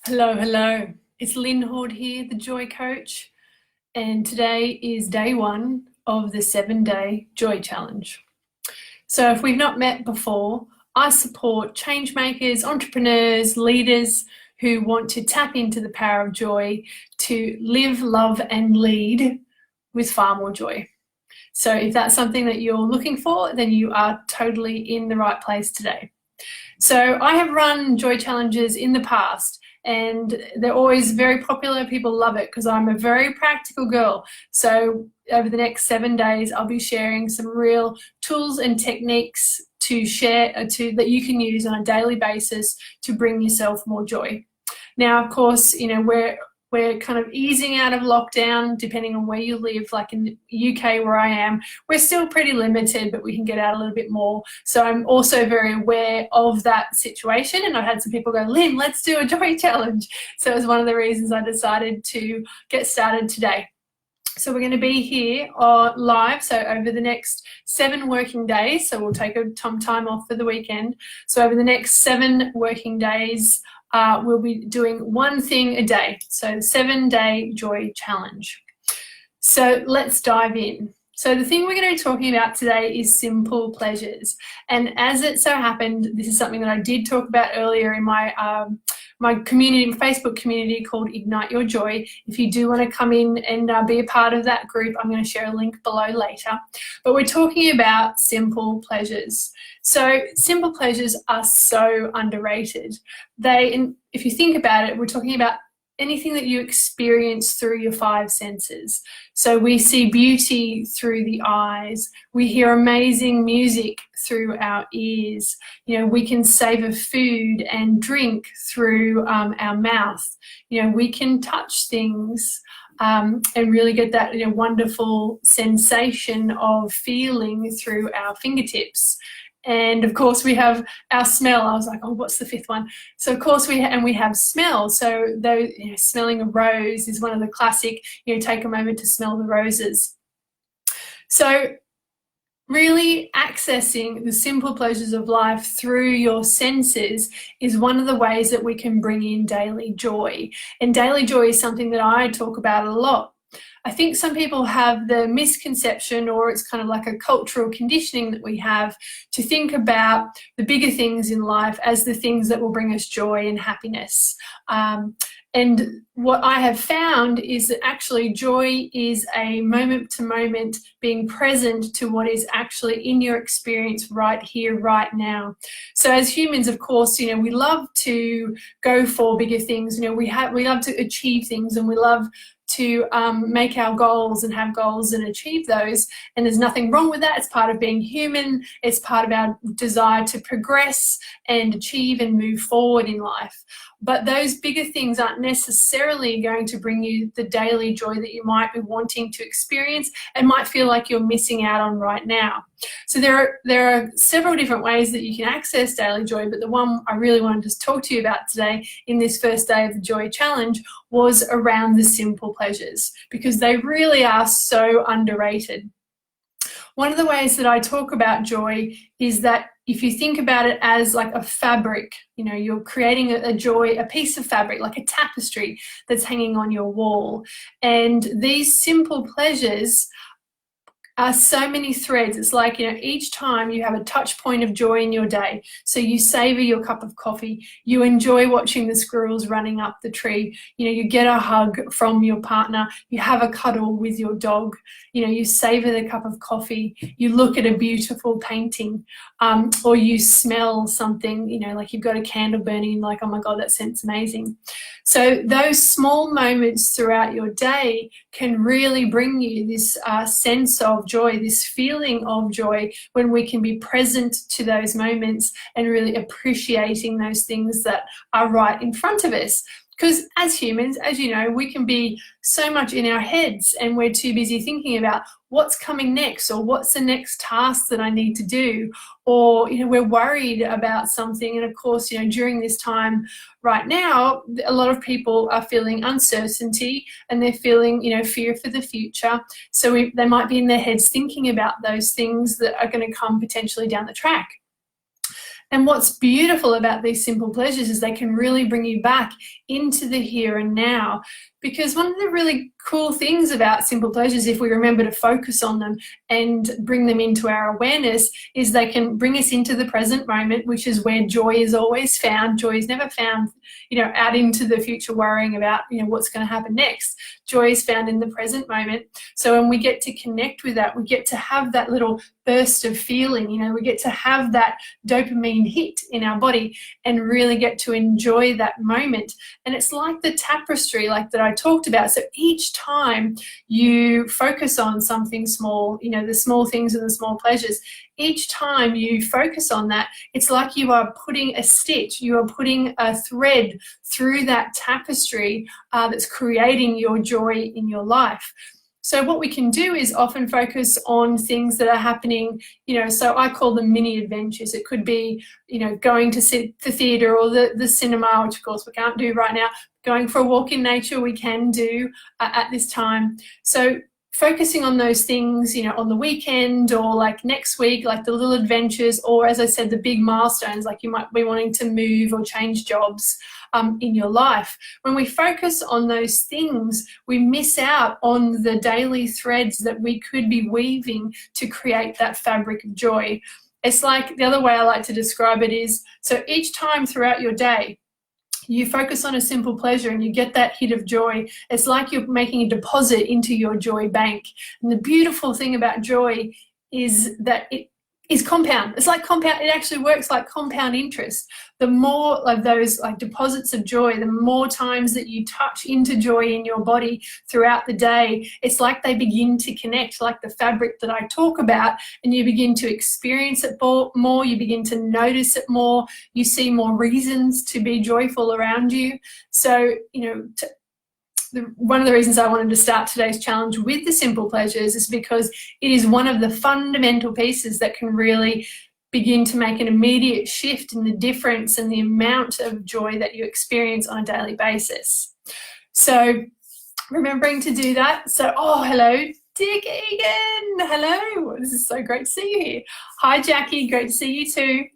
Hello, hello. It's Lynn Horde here, the Joy Coach, and today is day one of the 7-day Joy Challenge. So if we've not met before, I support change makers, entrepreneurs, leaders who want to tap into the power of joy to live, love, and lead with far more joy. So if that's something that you're looking for, then you are totally in the right place today. So I have run joy challenges in the past and they're always very popular. People love it because I'm a very practical girl. So over the next 7 days, I'll be sharing some real tools and techniques to share that you can use on a daily basis to bring yourself more joy. Now, of course, we're kind of easing out of lockdown depending on where you live. Like in the UK where I am, we're still pretty limited, but we can get out a little bit more. So I'm also very aware of that situation, and I've had some people go, Lynn, let's do a joy challenge. So it was one of the reasons I decided to get started today. So we're going to be here live, so over the next 7 working days, so we'll take some time off for the weekend. So over the next 7 working days, we'll be doing one thing a day, so 7-day joy challenge. So let's dive in. So the thing we're going to be talking about today is simple pleasures. And as it so happened, this is something that I did talk about earlier in my community, Facebook community called Ignite Your Joy. If you do want to come in and be a part of that group, I'm going to share a link below later. But we're talking about simple pleasures. So simple pleasures are so underrated. If you think about it, we're talking about anything that you experience through your 5 senses. So we see beauty through the eyes, we hear amazing music through our ears, we can savor food and drink through our mouth, we can touch things and really get that wonderful sensation of feeling through our fingertips. And of course we have our smell. I was like, oh, what's the 5th one? So of course we have smell. So though smelling a rose is one of the classic, take a moment to smell the roses. So really accessing the simple pleasures of life through your senses is one of the ways that we can bring in daily joy. And daily joy is something that I talk about a lot. I think some people have the misconception, or it's kind of like a cultural conditioning that we have, to think about the bigger things in life as the things that will bring us joy and happiness. And what I have found is that actually joy is a moment-to-moment being present to what is actually in your experience right here, right now. So as humans, of course, we love to go for bigger things. We love to achieve things, and we love to make our goals and have goals and achieve those. And there's nothing wrong with that. It's part of being human. It's part of our desire to progress and achieve and move forward in life. But those bigger things aren't necessarily going to bring you the daily joy that you might be wanting to experience and might feel like you're missing out on right now. So there are several different ways that you can access daily joy, but the one I really wanted to talk to you about today in this first day of the Joy Challenge was around the simple pleasures, because they really are so underrated. One of the ways that I talk about joy is that if you think about it as like a fabric, you're creating a piece of fabric, like a tapestry that's hanging on your wall. And these simple pleasures are so many threads. It's like, each time you have a touch point of joy in your day. So you savor your cup of coffee, you enjoy watching the squirrels running up the tree, you get a hug from your partner, you have a cuddle with your dog, you savor the cup of coffee, you look at a beautiful painting, or you smell something, like you've got a candle burning, like, oh my God, that scent's amazing. So those small moments throughout your day can really bring you this sense of joy, this feeling of joy, when we can be present to those moments and really appreciating those things that are right in front of us. Because as humans, as you know, we can be so much in our heads and we're too busy thinking about what's coming next, or what's the next task that I need to do, or we're worried about something. And of course, during this time right now, a lot of people are feeling uncertainty and they're feeling fear for the future. So they might be in their heads thinking about those things that are going to come potentially down the track. And what's beautiful about these simple pleasures is they can really bring you back into the here and now. Because one of the really cool things about simple pleasures, if we remember to focus on them and bring them into our awareness, is they can bring us into the present moment, which is where joy is always found. Joy is never found, out into the future worrying about, what's going to happen next. Joy is found in the present moment. So when we get to connect with that, we get to have that little burst of feeling, we get to have that dopamine hit in our body and really get to enjoy that moment. And it's like the tapestry, like that I talked about. So each time you focus on something small, the small things and the small pleasures, each time you focus on that, it's like you are putting a stitch, you are putting a thread through that tapestry that's creating your joy in your life. So what we can do is often focus on things that are happening, so I call them mini adventures. It could be, going to the theatre or the cinema, which of course we can't do right now. Going for a walk in nature, we can do at this time. So focusing on those things, on the weekend or like next week, like the little adventures, or as I said, the big milestones, like you might be wanting to move or change jobs in your life. When we focus on those things, we miss out on the daily threads that we could be weaving to create that fabric of joy. It's like, the other way I like to describe it is, so each time throughout your day, you focus on a simple pleasure and you get that hit of joy. It's like you're making a deposit into your joy bank. And the beautiful thing about joy is that it is compound. It's like compound. It actually works like compound interest. The more of those like deposits of joy, the more times that you touch into joy in your body throughout the day, it's like they begin to connect, like the fabric that I talk about, and you begin to experience it more, you begin to notice it more, you see more reasons to be joyful around you. So, one of the reasons I wanted to start today's challenge with the simple pleasures is because it is one of the fundamental pieces that can really begin to make an immediate shift in the difference and the amount of joy that you experience on a daily basis. So remembering to do that. So, hello, Dick Egan. Hello. This is so great to see you here. Hi, Jackie. Great to see you too.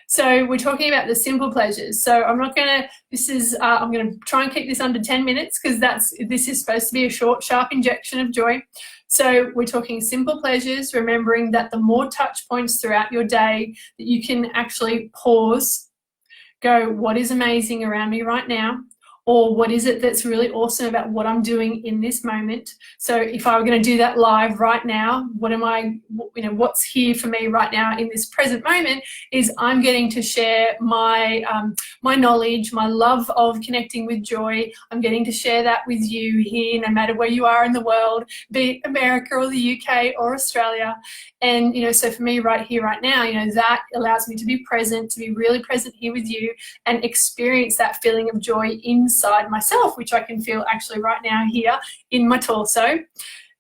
So we're talking about the simple pleasures. So I'm going to try and keep this under 10 minutes because this is supposed to be a short, sharp injection of joy. So we're talking simple pleasures, remembering that the more touch points throughout your day that you can actually pause, go, what is amazing around me right now? Or what is it that's really awesome about what I'm doing in this moment? So if I were going to do that live right now, what's here for me right now in this present moment is I'm getting to share my knowledge, my love of connecting with joy. I'm getting to share that with you here, no matter where you are in the world, be it America or the UK or Australia. And, so for me right here, right now, that allows me to be present, to be really present here with you and experience that feeling of joy inside myself, which I can feel actually right now here in my torso.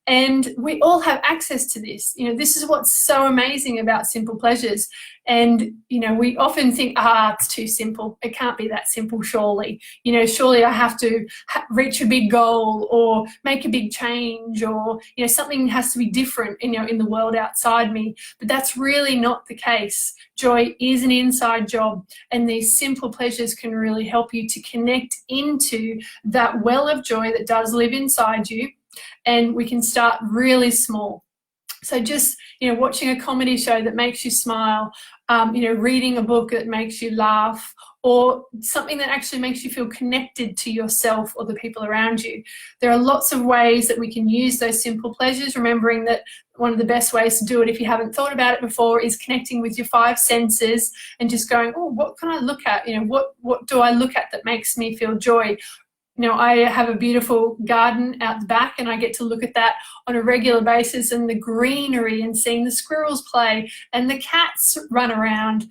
And we all have access to this. This is what's so amazing about simple pleasures. And, we often think, it's too simple. It can't be that simple, surely. Surely I have to reach a big goal or make a big change or, something has to be different, in the world outside me. But that's really not the case. Joy is an inside job, and these simple pleasures can really help you to connect into that well of joy that does live inside you. And we can start really small. So just, watching a comedy show that makes you smile, reading a book that makes you laugh, or something that actually makes you feel connected to yourself or the people around you. There are lots of ways that we can use those simple pleasures, remembering that one of the best ways to do it, if you haven't thought about it before, is connecting with your 5 senses and just going, what can I look at? What do I look at that makes me feel joy? I have a beautiful garden out the back and I get to look at that on a regular basis, and the greenery and seeing the squirrels play and the cats run around.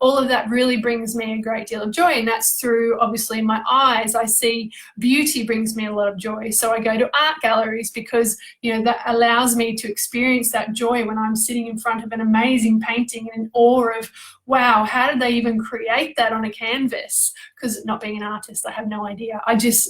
All of that really brings me a great deal of joy, and that's through obviously my eyes. I see beauty brings me a lot of joy. So I go to art galleries because, that allows me to experience that joy when I'm sitting in front of an amazing painting and in awe of wow, how did they even create that on a canvas? Because not being an artist, I have no idea.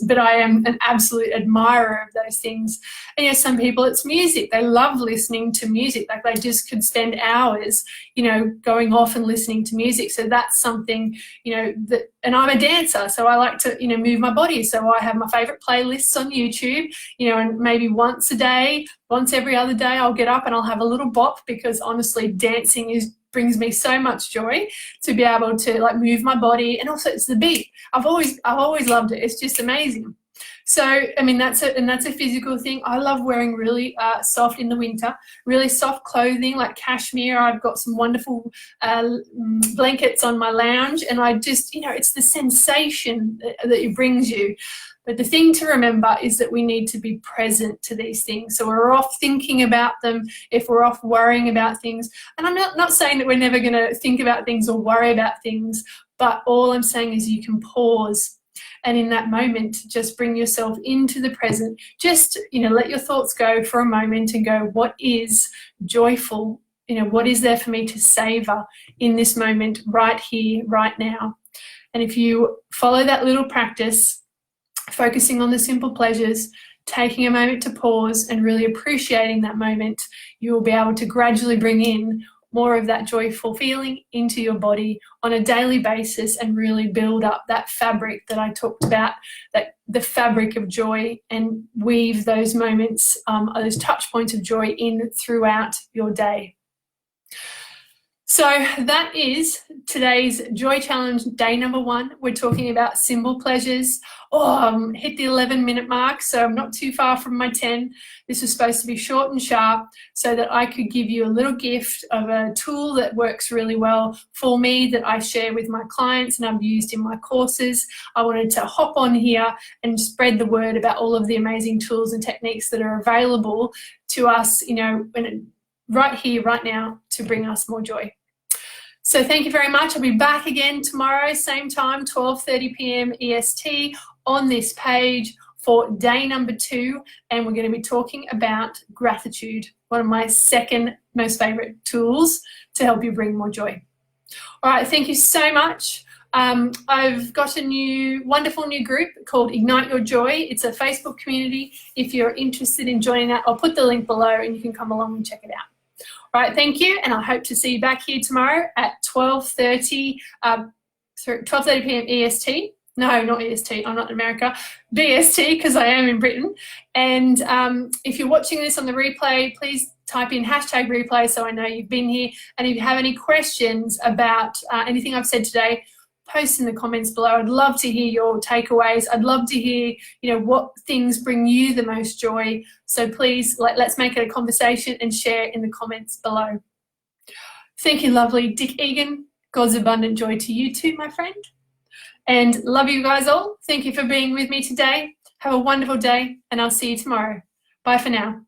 But I am an absolute admirer of those things. And you know, some people, it's music. They love listening to music. Like they just could spend hours, you know, going off and listening to music. So that's something, you know, and I'm a dancer, so I like to, you know, move my body. So I have my favorite playlists on YouTube, you know, and maybe once a day, once every other day, I'll get up and I'll have a little bop, because honestly, dancing brings me so much joy to be able to like move my body, and also it's the beat. I've always loved it. It's just amazing. So I mean, that's a physical thing. I love wearing really soft in the winter, really soft clothing like cashmere. I've got some wonderful blankets on my lounge, and I just, you know, it's the sensation that it brings you. But the thing to remember is that we need to be present to these things. So we're off thinking about them, if we're off worrying about things. And I'm not saying that we're never going to think about things or worry about things, but all I'm saying is you can pause. And in that moment, just bring yourself into the present. Just, you know, let your thoughts go for a moment and go, what is joyful? You know, what is there for me to savor in this moment, right here, right now? And if you follow that little practice, focusing on the simple pleasures, taking a moment to pause and really appreciating that moment, you will be able to gradually bring in more of that joyful feeling into your body on a daily basis and really build up that fabric that I talked about, that the fabric of joy, and weave those moments, those touch points of joy in throughout your day. So that is today's Joy Challenge, day number 1. We're talking about simple pleasures. Hit the 11-minute mark, so I'm not too far from my 10. This was supposed to be short and sharp so that I could give you a little gift of a tool that works really well for me, that I share with my clients and I've used in my courses. I wanted to hop on here and spread the word about all of the amazing tools and techniques that are available to us, you know, right here, right now, to bring us more joy. So thank you very much. I'll be back again tomorrow, same time, 12:30 p.m. EST on this page for day number 2. And we're going to be talking about gratitude, one of my second most favorite tools to help you bring more joy. All right, thank you so much. I've got a wonderful new group called Ignite Your Joy. It's a Facebook community. If you're interested in joining that, I'll put the link below and you can come along and check it out. All right, thank you, and I hope to see you back here tomorrow at 12:30 p.m. EST. No, not EST. I'm not in America. BST, because I am in Britain. And if you're watching this on the replay, please type in #replay so I know you've been here. And if you have any questions about anything I've said today, post in the comments below. I'd love to hear your takeaways. I'd love to hear, you know, what things bring you the most joy. So please, let's make it a conversation and share in the comments below. Thank you, lovely Dick Egan. God's abundant joy to you too, my friend. And love you guys all. Thank you for being with me today. Have a wonderful day, and I'll see you tomorrow. Bye for now.